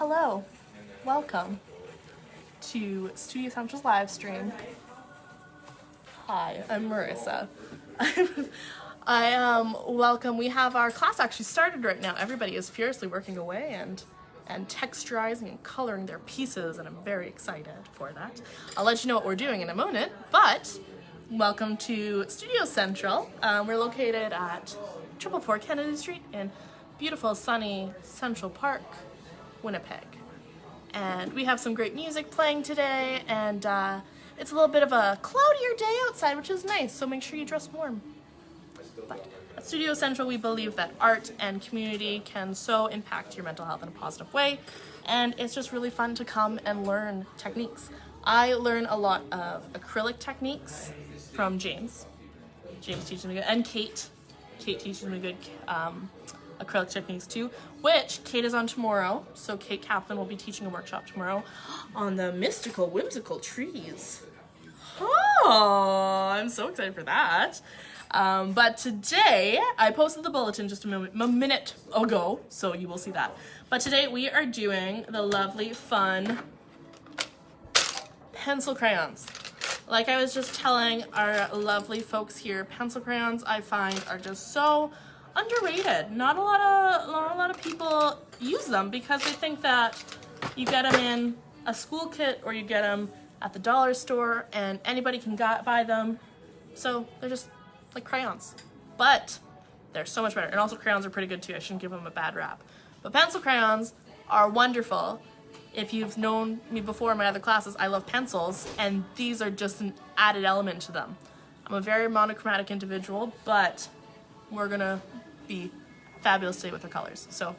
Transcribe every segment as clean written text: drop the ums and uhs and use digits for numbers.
Hello, welcome to Studio Central's live stream. Hi, I'm Marissa. Welcome. We have our class actually started right now. Everybody is furiously working away and texturizing and coloring their pieces, and I'm very excited for that. I'll let you know what we're doing in a moment, but welcome to Studio Central. We're located at 444 Kennedy Street in beautiful, sunny Central Park, Winnipeg. And we have some great music playing today, and it's a little bit of a cloudier day outside, which is nice, so make sure you dress warm. But at Studio Central, we believe that art and community can so impact your mental health in a positive way, and it's just really fun to come and learn techniques. I learn a lot of acrylic techniques from James. James teaches me good, and Kate. Kate teaches me good acrylic techniques too, which Kate is on tomorrow. So Kate Kaplan will be teaching a workshop tomorrow on the mystical, whimsical trees. Oh, I'm so excited for that. But today, I posted the bulletin just a minute ago, so you will see that. But today we are doing the lovely, fun pencil crayons. Like I was just telling our lovely folks here, pencil crayons I find are just so underrated. Not a lot of people use them because they think that you get them in a school kit or you get them at the dollar store and anybody can buy them. So they're just like crayons, but they're so much better. And also crayons are pretty good too. I shouldn't give them a bad rap. But pencil crayons are wonderful. If you've known me before in my other classes, I love pencils, and these are just an added element to them. I'm a very monochromatic individual, but we're gonna be fabulous today with our colors. So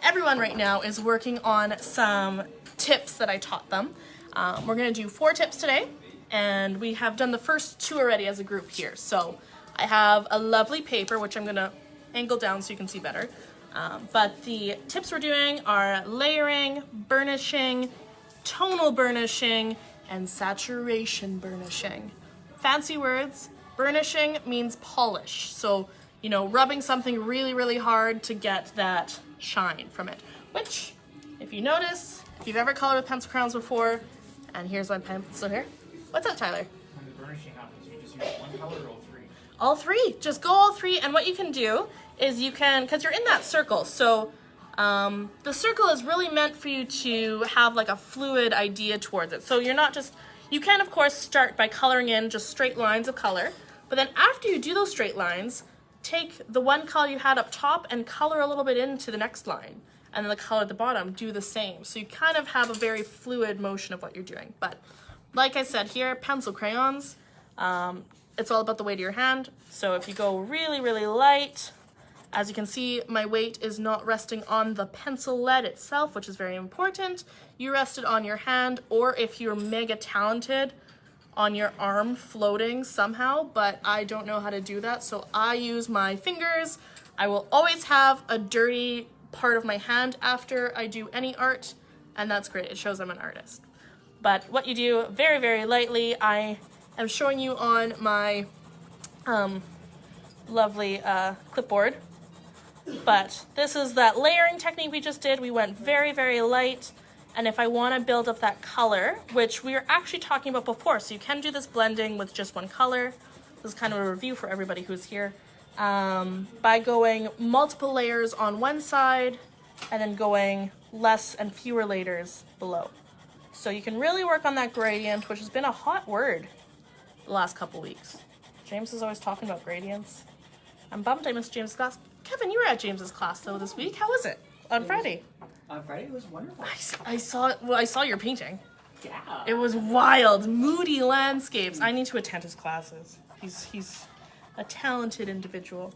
everyone right now is working on some tips that I taught them. We're gonna do 4 tips today, and we have done the first 2 already as a group here. So I have a lovely paper, which I'm gonna angle down so you can see better. But the tips we're doing are layering, burnishing, tonal burnishing, and saturation burnishing. Fancy words. Burnishing means polish. So, you know, rubbing something really, really hard to get that shine from it. Which, if you notice, if you've ever colored with pencil crayons before, and here's my pencil here. What's up, Tyler? When the burnishing happens, you just use one color or all 3? All 3. Just go all 3, and what you can do is you can, because you're in that circle, so the circle is really meant for you to have like a fluid idea towards it. So you're not just, you can of course start by coloring in just straight lines of color, but then after you do those straight lines, take the one color you had up top and color a little bit into the next line, and then the color at the bottom, do the same. So you kind of have a very fluid motion of what you're doing. But like I said here, pencil crayons, it's all about the weight of your hand. So if you go really, really light, as you can see, my weight is not resting on the pencil lead itself, which is very important. You rest it on your hand, or if you're mega talented, on your arm floating somehow, but I don't know how to do that, so I use my fingers. I will always have a dirty part of my hand after I do any art, and that's great. It shows I'm an artist. But what you do very, very lightly, I am showing you on my lovely clipboard. But this is that layering technique we just did. We went very, very light. And if I want to build up that color, which we were actually talking about before, so you can do this blending with just one color. This is kind of a review for everybody who's here. By going multiple layers on one side and then going less and fewer layers below. So you can really work on that gradient, which has been a hot word the last couple weeks. James is always talking about gradients. I'm bummed I missed James' class. Kevin, you were at James's class though this week. How was it? On Friday? On Friday it was wonderful. I saw your painting. Yeah. It was wild, moody landscapes. I need to attend his classes. He's a talented individual.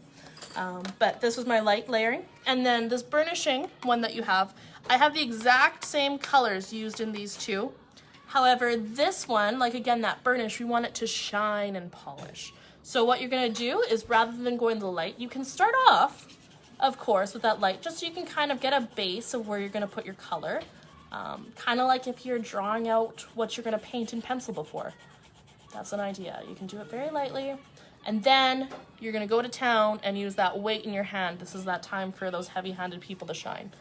But this was my light layering. And then this burnishing one that you have, I have the exact same colors used in these 2. However, this one, like again, that burnish, we want it to shine and polish. So what you're gonna do is rather than going the light, you can start off, of course, with that light, just so you can kind of get a base of where you're gonna put your color. Kind of like if you're drawing out what you're gonna paint in pencil before. That's an idea. You can do it very lightly. And then you're gonna go to town and use that weight in your hand. This is that time for those heavy-handed people to shine.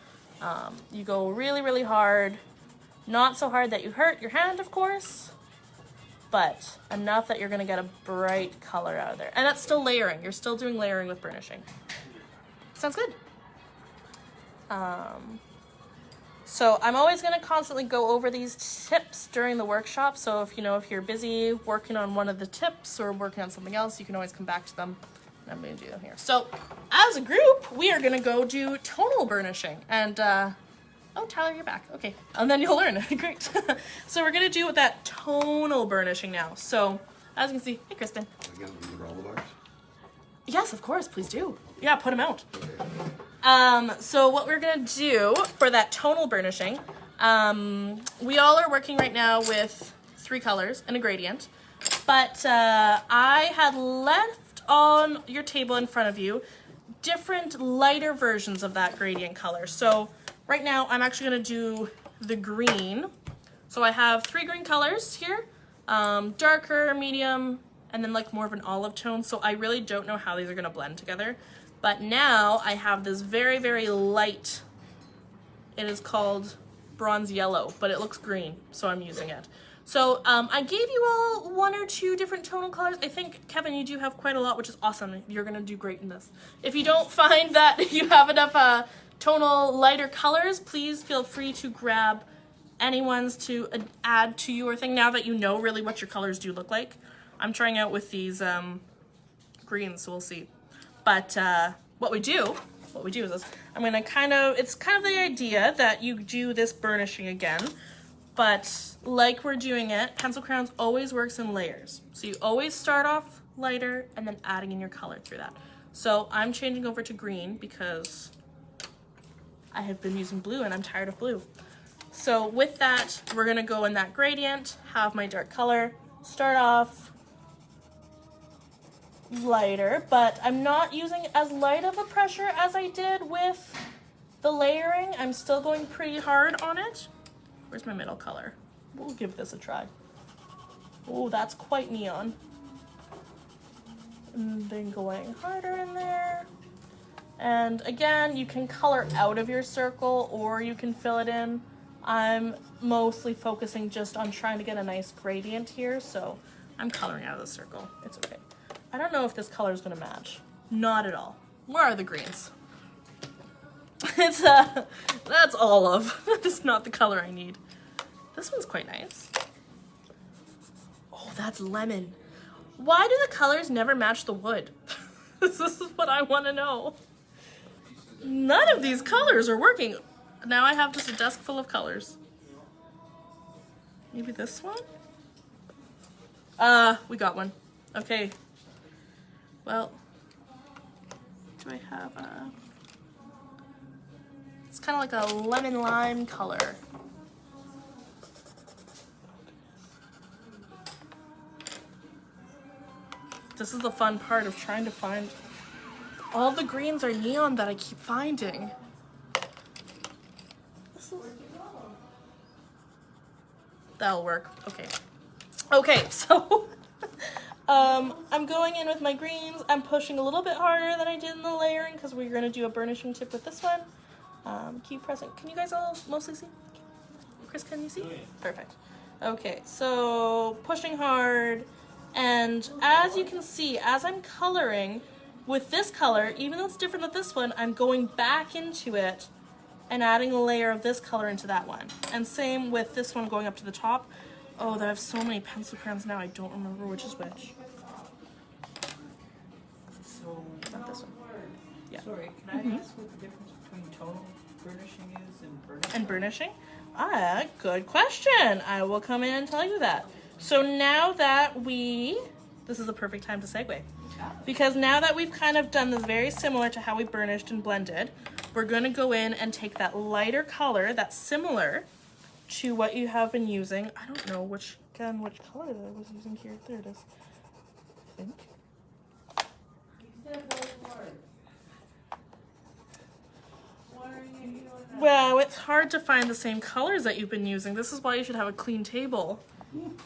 You go really, really hard. Not so hard that you hurt your hand, of course, but enough that you're gonna get a bright color out of there. And that's still layering. You're still doing layering with burnishing. Sounds good. So I'm always gonna constantly go over these tips during the workshop. So if you're busy working on one of the tips or working on something else, you can always come back to them. And I'm gonna do them here. So as a group, we are gonna go do tonal burnishing. And oh, Tyler, you're back. Okay, and then you'll learn. Great. So we're gonna do that tonal burnishing now. So as you can see, hey, Crispin. Again, these are all the bars? Yes, of course, please do. Yeah, put them out. So what we're gonna do for that tonal burnishing, we all are working right now with 3 colors and a gradient, but I had left on your table in front of you different lighter versions of that gradient color. So right now I'm actually gonna do the green. So I have 3 green colors here, darker, medium, and then like more of an olive tone. So I really don't know how these are gonna blend together. But now I have this very, very light, it is called bronze yellow, but it looks green, so I'm using it. So I gave you all 1 or 2 different tonal colors. I think, Kevin, you do have quite a lot, which is awesome. You're gonna do great in this. If you don't find that you have enough tonal lighter colors, please feel free to grab any ones to add to your thing now that you know really what your colors do look like. I'm trying out with these greens, so we'll see. But what we do is this. I'm gonna it's kind of the idea that you do this burnishing again, but like we're doing it, pencil crayons always works in layers. So you always start off lighter and then adding in your color through that. So I'm changing over to green because I have been using blue and I'm tired of blue. So with that, we're gonna go in that gradient, have my dark color, start off lighter, but I'm not using as light of a pressure as I did with the layering. I'm still going pretty hard on it. Where's my middle color? We'll give this a try. Oh, that's quite neon. And then going harder in there. And again, you can color out of your circle or you can fill it in. I'm mostly focusing just on trying to get a nice gradient here, so I'm coloring out of the circle. It's okay. I don't know if this color is gonna match. Not at all. Where are the greens? It's that's olive. It's not the color I need. This one's quite nice. Oh, that's lemon. Why do the colors never match the wood? This is what I want to know. None of these colors are working. Now I have just a desk full of colors. Maybe this one? We got one. Okay. Well, do I have it's kind of like a lemon lime color. This is the fun part of trying to find. All the greens are neon that I keep finding. That'll work. Okay. Okay, so I'm going in with my greens. I'm pushing a little bit harder than I did in the layering because we're going to do a burnishing tip with this one. Keep pressing. Can you guys all mostly see? Chris, can you see? Perfect. Okay, so pushing hard. And as you can see, as I'm coloring with this color, even though it's different than this one, I'm going back into it and adding a layer of this color into that one. And same with this one going up to the top. Oh, I have so many pencil crayons now, I don't remember which is which. So, Not this one. Yeah. sorry, can I ask what the difference between tonal burnishing is and burnishing? And burnishing? Good question. I will come in and tell you that. So now that this is the perfect time to segue. Because now that we've kind of done this very similar to how we burnished and blended, we're gonna go in and take that lighter color that's similar to what you have been using. I don't know which color that I was using here. There it is, I think. Well, it's hard to find the same colors that you've been using. This is why you should have a clean table. Which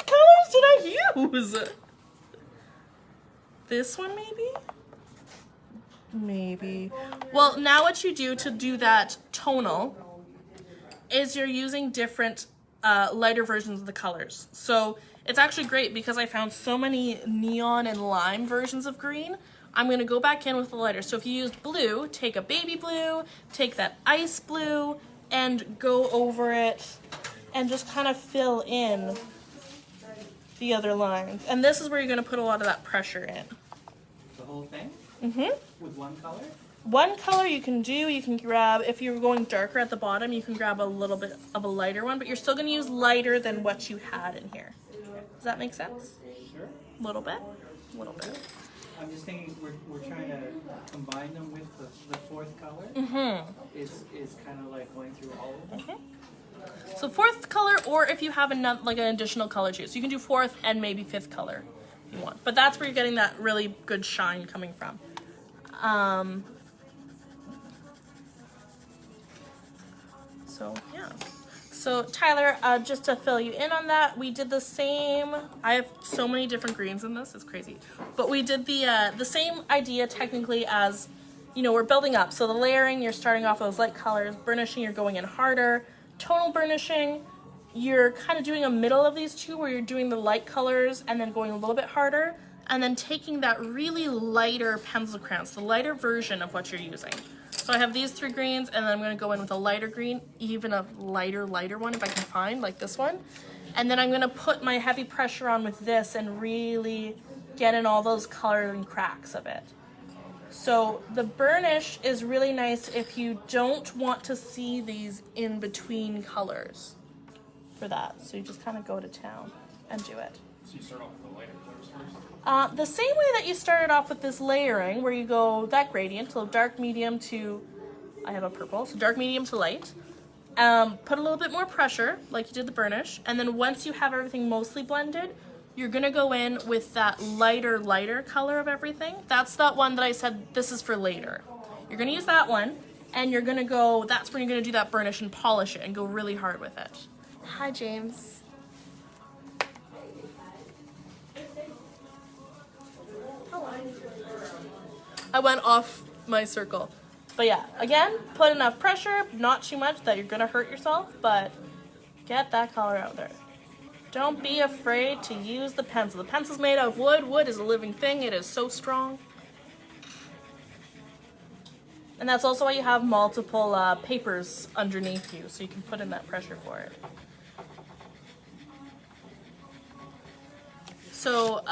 colors did I use? This one maybe? maybe. Well, now what you do to do that tonal is you're using different lighter versions of the colors. So it's actually great because I found so many neon and lime versions of green. I'm gonna go back in with the lighter. So if you used blue, take a baby blue, take that ice blue, and go over it and just kind of fill in the other lines. And this is where you're gonna put a lot of that pressure in. The whole thing? Mm-hmm. With one color? One color you can grab, if you're going darker at the bottom, you can grab a little bit of a lighter one, but you're still gonna use lighter than what you had in here. Does that make sense? Sure. A little bit? A little bit. I'm just thinking we're trying to combine them with the fourth color. Mm-hmm. Is kind of like going through all of them. Mm-hmm. So fourth color, or if you have another, like an additional color too. So you can do fourth and maybe fifth color if you want. But that's where you're getting that really good shine coming from. So yeah. So Tyler, just to fill you in on that, we did the same. I have so many different greens in this, it's crazy. But we did the same idea technically as, you know, we're building up. So the layering, you're starting off with those light colors. Burnishing, you're going in harder. Tonal burnishing, you're kind of doing a middle of these two where you're doing the light colors and then going a little bit harder. And then taking that really lighter pencil crayons, the lighter version of what you're using. So I have these three greens, and then I'm going to go in with a lighter green, even a lighter one if I can find, like this one. And then I'm going to put my heavy pressure on with this and really get in all those colors and cracks of it. So the burnish is really nice if you don't want to see these in between colors for that. So you just kind of go to town and do it. So you start off with the lighter colors first? The same way that you started off with this layering, where you go that gradient, so dark, medium to, I have a purple, so dark, medium to light. Put a little bit more pressure, like you did the burnish, and then once you have everything mostly blended, you're gonna go in with that lighter color of everything. That's that one that I said, this is for later. You're gonna use that one, and you're gonna go, that's when you're gonna do that burnish and polish it and go really hard with it. Hi, James. I went off my circle. But yeah, again, put enough pressure, not too much that you're gonna hurt yourself, but get that color out there. Don't be afraid to use the pencil. The pencil's made out of wood. Wood is a living thing. It is so strong. And that's also why you have multiple papers underneath you, so you can put in that pressure for it. So,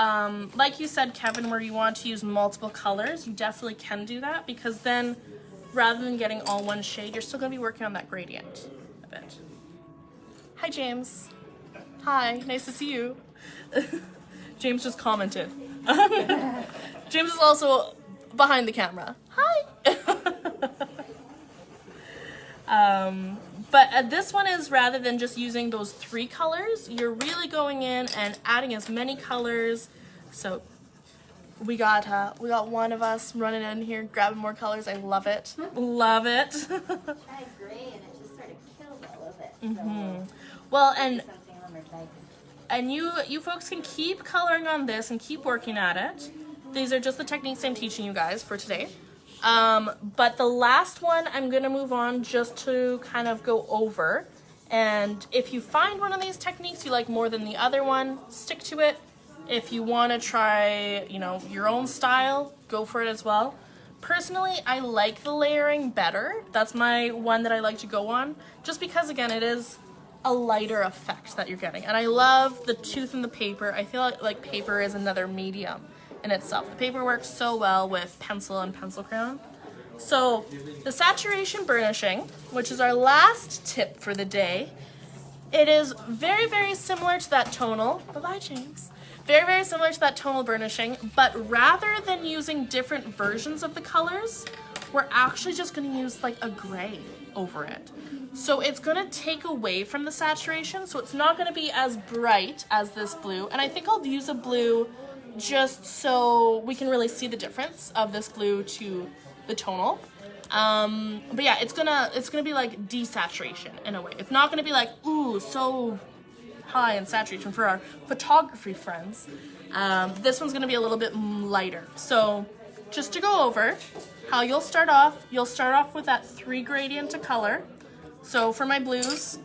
like you said, Kevin, where you want to use multiple colors, you definitely can do that, because then, rather than getting all one shade, you're still going to be working on that gradient a bit. Hi, James. Hi, nice to see you. James just commented. James is also behind the camera. Hi. But this one is, rather than just using those three colors, you're really going in and adding as many colors. So we got one of us running in here, grabbing more colors. I love it. Love it. I agree, and it just sort of kills all of it. Mm-hmm. Well, and Something on their side. you folks can keep coloring on this and keep working at it. These are just the techniques I'm teaching you guys for today. But the last one I'm gonna move on just to kind of go over. And if you find one of these techniques you like more than the other one, stick to it. If you want to try, you know, your own style, go for it as well. Personally, I like the layering better. That's my one that I like to go on, just because, again, it is a lighter effect that you're getting. And I love the tooth in the paper. I feel like paper is another medium in itself. The paper works so well with pencil and pencil crayon. So the saturation burnishing, which is our last tip for the day, it is very, very similar to that tonal. Bye-bye, James. Very, very similar to that tonal burnishing, but rather than using different versions of the colors, we're actually just going to use like a gray over it. So it's going to take away from the saturation, so it's not going to be as bright as this blue. And I think I'll use a blue just so we can really see the difference of this blue to the tonal. But yeah, it's gonna be like desaturation in a way. It's not gonna be like, ooh, so high in saturation for our photography friends. This one's gonna be a little bit lighter. So just to go over, how you'll start off with that 3 gradient to color. So for my blues,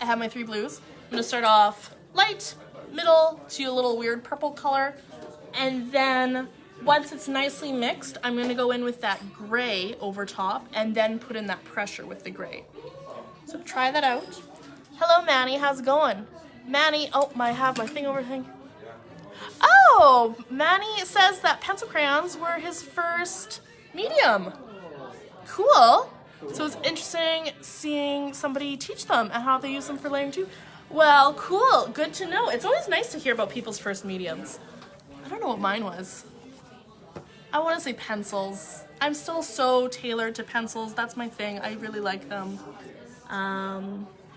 I have my 3 blues. I'm gonna start off light, middle, to a little weird purple color. And then once it's nicely mixed, I'm gonna go in with that gray over top and then put in that pressure with the gray. So try that out. Hello, Manny, how's it going? Manny, oh, I have my thing over thing. Oh, Manny says that pencil crayons were his first medium. Cool. So it's interesting seeing somebody teach them and how they use them for layering too. Well, cool, good to know. It's always nice to hear about people's first mediums. I don't know what mine was. I want to say pencils. I'm still so tailored to pencils. That's my thing. I really like them.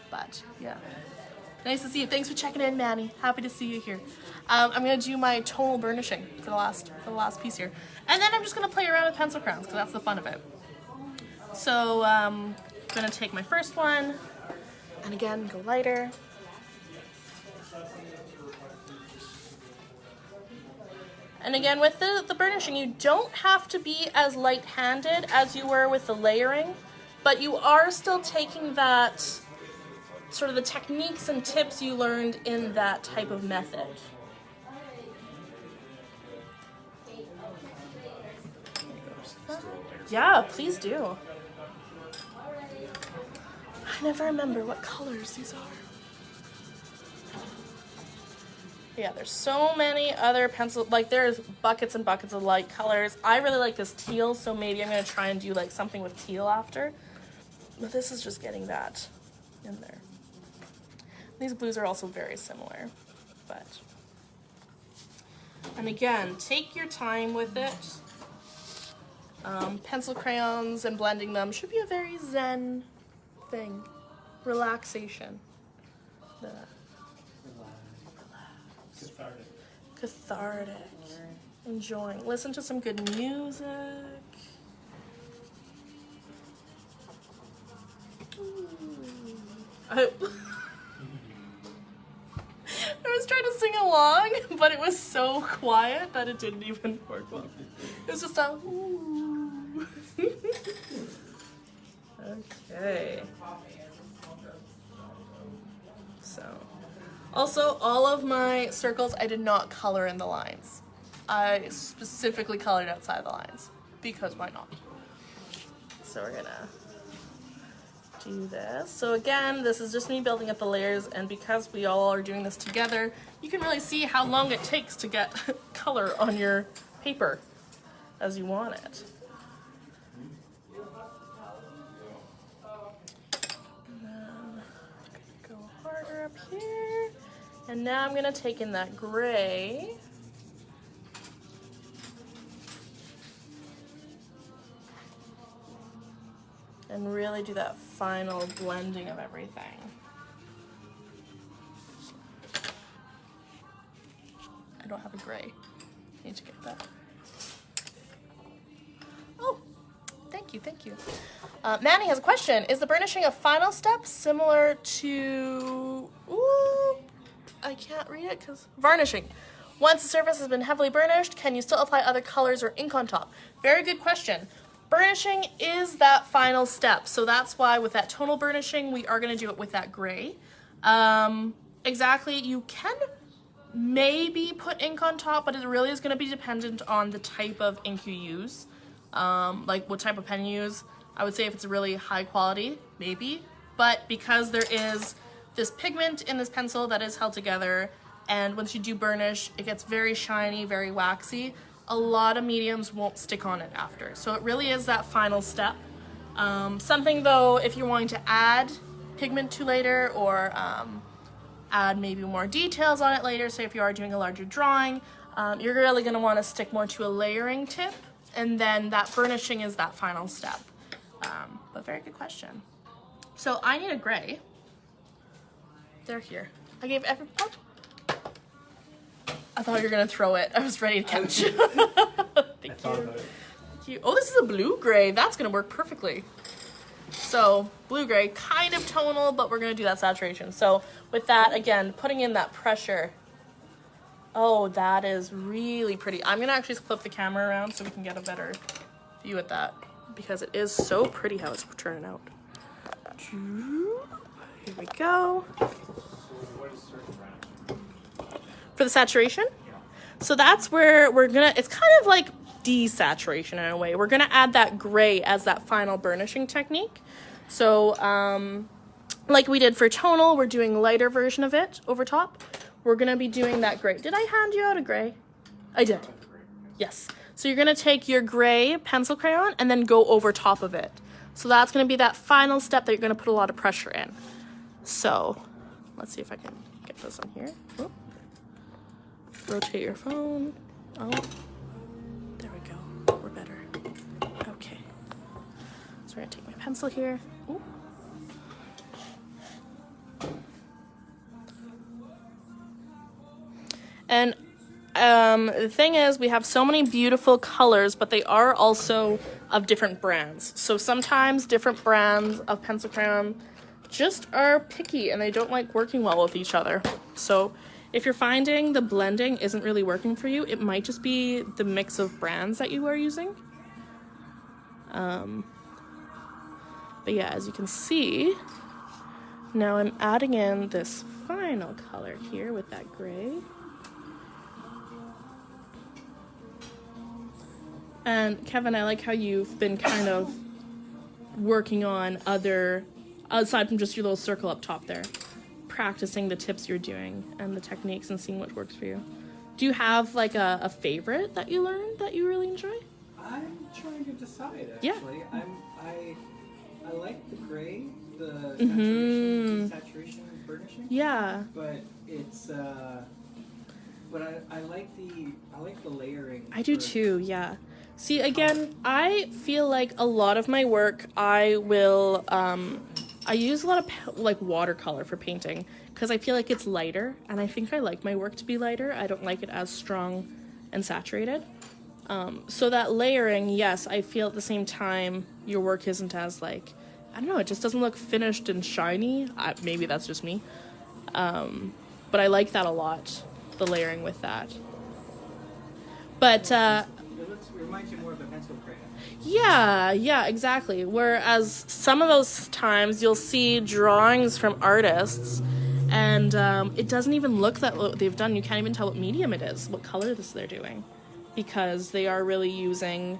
But yeah. Nice to see you. Thanks for checking in, Manny. Happy to see you here. I'm gonna do my tonal burnishing for the last piece here. And then I'm just gonna play around with pencil crowns because that's the fun of it. So I'm gonna take my first one and again go lighter. And again with the burnishing, you don't have to be as light-handed as you were with the layering, but you are still taking that sort of the techniques and tips you learned in that type of method. Yeah, please do. I never remember what colors these are. Yeah, there's so many other pencil, like there's buckets and buckets of light colors. I really like this teal, so maybe I'm gonna try and do like something with teal after. But this is just getting that in there. These blues are also very similar, but. And again, take your time with it. Pencil crayons and blending them should be a very zen thing. Relaxation. Cathartic. Enjoying. Listen to some good music. I was trying to sing along, but it was so quiet that it didn't even work well. It was just a ooh. Okay. So, also all of my circles I did not color in the lines. I specifically colored outside the lines because why not? So we're gonna do this. So again, this is just me building up the layers, and because we all are doing this together, you can really see how long it takes to get color on your paper as you want it. And then go harder up here. And now I'm gonna take in that gray. And really do that final blending of everything. I don't have a gray. Need to get that. Oh, thank you, thank you. Manny has a question. Is the burnishing a final step similar to, ooh, I can't read it because, varnishing. Once the surface has been heavily burnished, can you still apply other colors or ink on top? Very good question. Burnishing is that final step, so that's why with that tonal burnishing, we are going to do it with that gray. Exactly, you can maybe put ink on top, but it really is going to be dependent on the type of ink you use, like what type of pen you use. I would say if it's a really high quality, maybe, but because there is this pigment in this pencil that is held together, and once you do burnish, it gets very shiny, very waxy. A lot of mediums won't stick on it after. So it really is that final step. Something though, if you're wanting to add pigment to later, or add maybe more details on it later, say if you are doing a larger drawing, you're really gonna wanna stick more to a layering tip, and then that burnishing is that final step. But very good question. So I need a gray. They're here. I gave every, oh. I thought you were gonna throw it. I was ready to catch. Thank you. Thank you. Oh, this is a blue-gray. That's gonna work perfectly. So blue-gray, kind of tonal, but we're gonna do that saturation. So with that, again, putting in that pressure. Oh, that is really pretty. I'm gonna actually flip the camera around so we can get a better view at that because it is so pretty how it's turning out. Here we go. What is certain brand? For the saturation? So that's where we're gonna, it's kind of like desaturation in a way. We're gonna add that gray as that final burnishing technique. So, like we did for tonal, we're doing a lighter version of it over top. We're gonna be doing that gray. Did I hand you out a gray? I did. Yes. So you're gonna take your gray pencil crayon and then go over top of it. So that's gonna be that final step that you're gonna put a lot of pressure in. So let's see if I can get this on here. Oop. Rotate your phone. Oh, there we go. We're better. Okay. So we're gonna take my pencil here. Ooh. And the thing is, we have so many beautiful colors, but they are also of different brands. So sometimes different brands of pencil crayon just are picky and they don't like working well with each other. So if you're finding the blending isn't really working for you, it might just be the mix of brands that you are using. But yeah, as you can see, now I'm adding in this final color here with that gray. And Kevin, I like how you've been kind of working on other, aside from just your little circle up top there, practicing the tips you're doing and the techniques and seeing what works for you. Do you have like a favorite that you learned that you really enjoy? I'm trying to decide actually. Yeah. I like the gray, the Mm-hmm. saturation and burnishing. Yeah. But it's but I like the layering. I do too, yeah. See, again, I feel like a lot of my work, I will, I use a lot of like watercolor for painting because I feel like it's lighter, and I think I like my work to be lighter. I don't like it as strong and saturated. So that layering, yes, I feel at the same time your work isn't as like, I don't know, it just doesn't look finished and shiny. Maybe that's just me. But I like that a lot, the layering with that. But, It reminds you more of a pencil crayon. yeah, exactly. Whereas some of those times you'll see drawings from artists and it doesn't even look that what they've done. You can't even tell what medium it is, what color they're doing, because they are really using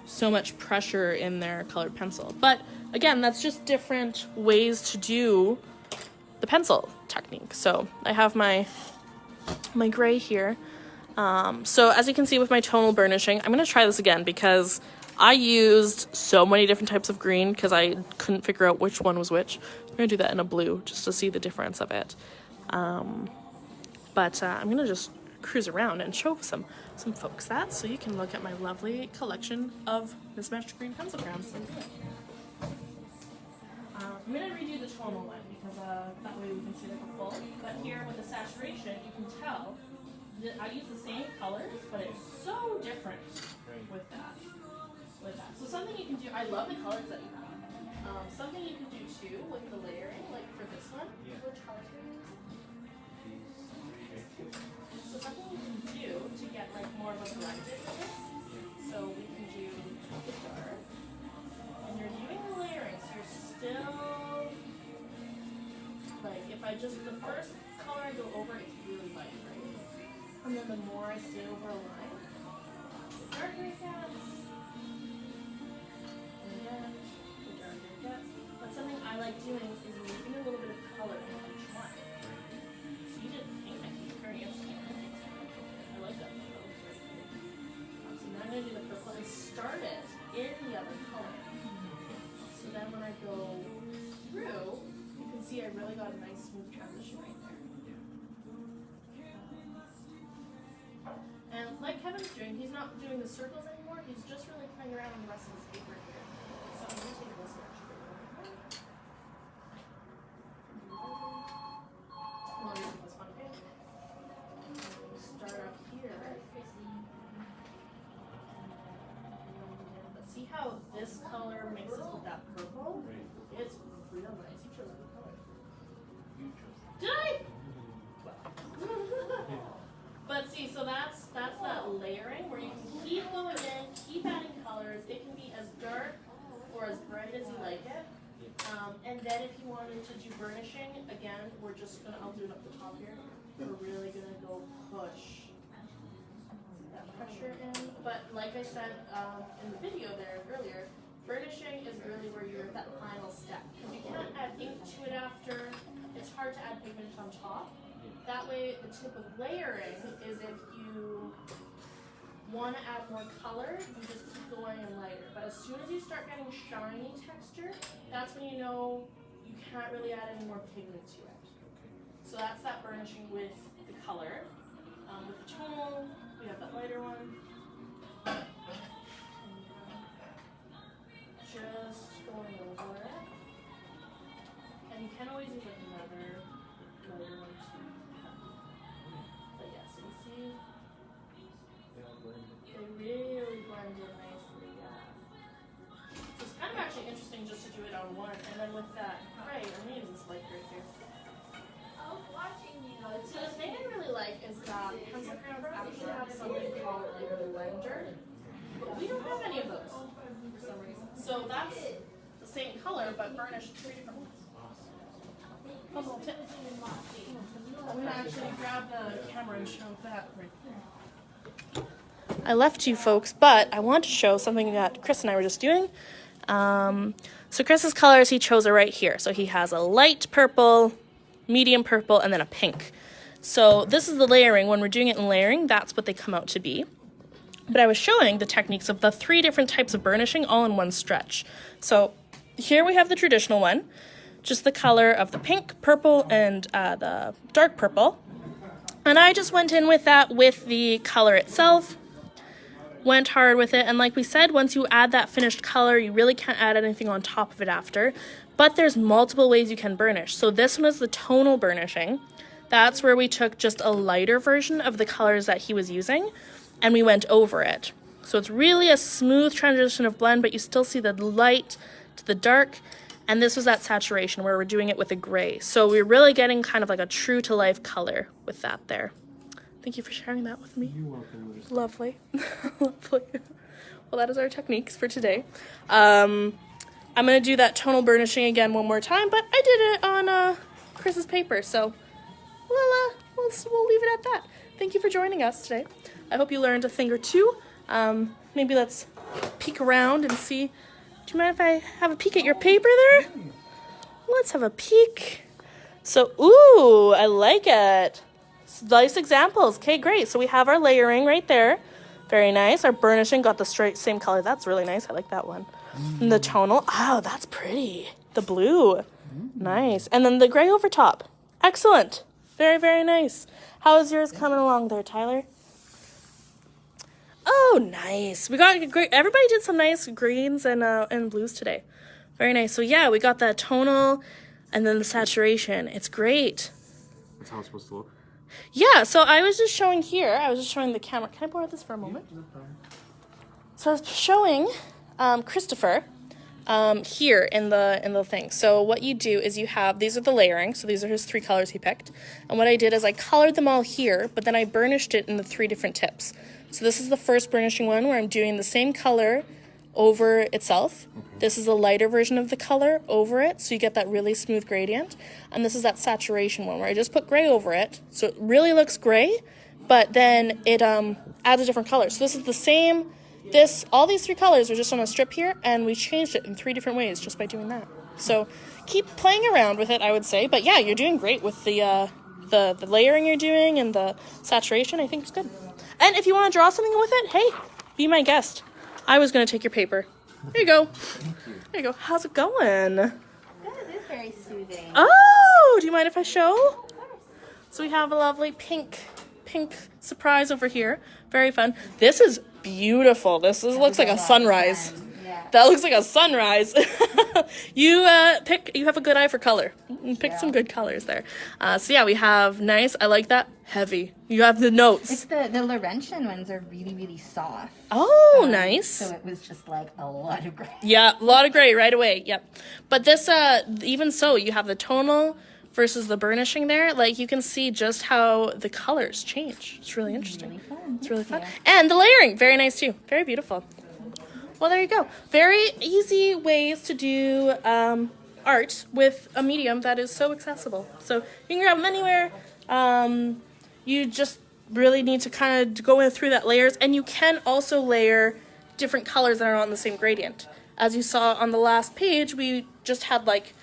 so much pressure in their colored pencil. But again, that's just different ways to do the pencil technique. So I have my gray here. So as you can see with my tonal burnishing, I'm going to try this again because I used so many different types of green because I couldn't figure out which one was which. I'm going to do that in a blue just to see the difference of it. But I'm going to just cruise around and show some folks that so you can look at my lovely collection of mismatched green pencil crayons. I'm going to redo the tonal one because that way we can see like a full. But here with the saturation, you can tell I use the same colors, but it's so different with that. So something you can do, I love the colors that you have. Something you can do too with the layering, like for this one. Which colors are you using? So something you can do to get like more of a blended with this. So we can do the dark, and you're doing the layering, so you're still like if I just the first color I go over, it's really light, right? And then the more I stay over a line, the darker it gets. And again, the darker it gets. But something I like doing is leaving a little bit of color in each one. So you did pink, I think, very interesting. I like that. That looks very cool. So now I'm going to do the purple and start it in the other color. So then when I go through, you can see I really got a nice smooth transition right there. And like Kevin's doing, he's not doing the circles anymore, he's just really playing around with the rest of his paper here. So I'm going to take this actually. We'll use this one again. We'll start up here. But see how this color mixes with that purple? It's real nice. You chose a good color. Did I? But see, so that's that layering where you can keep going in, keep adding color. colors. It can be as dark or as bright as you like it. And then if you wanted to do burnishing, again, I'll do it up the top here. We're really gonna go push that pressure in. But like I said in the video there earlier, burnishing is really where you're at that final step. Because you can't add ink to it after. It's hard to add pigment on top. That way, the tip of layering is if you want to add more color, you just keep going and lighter. But as soon as you start getting shiny texture, that's when you know you can't really add any more pigment to it. So that's that burnishing with the color. With the tonal, we have that lighter one. Just going over it. And you can always use like another lighter one too. But yes, you can see they really blend in nicely, yeah. So it's kind of actually interesting just to do it on one, and then with that gray, I'm gonna use this light right here. I was watching you. So the thing I really like is that pencil crayons actually have something called a blender. But we don't have any of those for some reason. So that's the same color but burnished 3 different ways. Fun little tip. I'm gonna actually grab the camera and show that right there. I left you folks, but I want to show something that Chris and I were just doing. So Chris's colors, he chose are right here. So he has a light purple, medium purple, and then a pink. So this is the layering. When we're doing it in layering, that's what they come out to be. But I was showing the techniques of the 3 different types of burnishing all in one stretch. So here we have the traditional one, just the color of the pink, purple, and the dark purple. And I just went in with that with the color itself, went hard with it. And like we said, once you add that finished color, you really can't add anything on top of it after. But there's multiple ways you can burnish. So this one is the tonal burnishing. That's where we took just a lighter version of the colors that he was using, and we went over it. So it's really a smooth transition of blend, but you still see the light to the dark. And this was that saturation where we're doing it with a gray. So we're really getting kind of like a true to life color with that there. Thank you for sharing that with me. You're welcome, Marissa. Lovely. Lovely. Well, that is our techniques for today. I'm going to do that tonal burnishing again one more time, but I did it on Chris's paper, so we'll leave it at that. Thank you for joining us today. I hope you learned a thing or two. Maybe let's peek around and see. Do you mind if I have a peek at your paper there? Let's have a peek. So, ooh, I like it. Nice examples. Okay, great. So we have our layering right there. Very nice. Our burnishing got the same color. That's really nice. I like that one. And the tonal. Oh, that's pretty. The blue. Nice. And then the gray over top. Excellent. Very, very nice. How is yours coming along there, Tyler? Oh, nice. We got great. Everybody did some nice greens and blues today. Very nice. So yeah, we got that tonal and then the saturation. It's great. That's how it's supposed to look. Yeah, so I was just showing here. I was just showing the camera. Can I borrow this for a moment? No problem. So I was showing Christopher here in the thing. So what you do is you have, these are the layering. So these are his 3 colors he picked. And what I did is I colored them all here, but then I burnished it in the 3 different tips. So this is the first burnishing one where I'm doing the same color over itself. This is a lighter version of the color over it, so you get that really smooth gradient. And this is that saturation one where I just put gray over it, so it really looks gray, but then it adds a different color. So this is the same, all these 3 colors are just on a strip here, and we changed it in 3 different ways just by doing that. So keep playing around with it, I would say. But yeah, you're doing great with the layering you're doing and the saturation. I think it's good. And if you want to draw something with it, hey, be my guest. I was going to take your paper. There you go. Thank you. There you go. How's it going? Good, it is very soothing. Oh, do you mind if I show? So we have a lovely pink surprise over here. Very fun. This is beautiful. Looks like a sunrise. Yeah. That looks like a sunrise. You have a good eye for color. You picked some good colors there. So yeah, we have nice. I like that. Heavy. You have the notes. It's the Laurentian ones are really, really soft. Oh, nice. So it was just like a lot of gray. Yeah, a lot of gray right away. Yep. But this, even so, you have the tonal versus the burnishing there. Like you can see just how the colors change. It's really interesting. Really fun. It's really fun. Yeah. And the layering, very nice too. Very beautiful. Well, there you go. Very easy ways to do art with a medium that is so accessible. So you can grab them anywhere. You just really need to kind of go through that layers, and you can also layer different colors that are on the same gradient. As you saw on the last page, we just had like,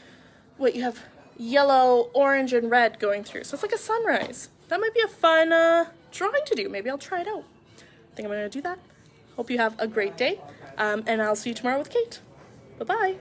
what you have, yellow, orange, and red going through. So it's like a sunrise. That might be a fun drawing to do. Maybe I'll try it out. I think I'm gonna do that. Hope you have a great day, and I'll see you tomorrow with Kate. Bye-bye.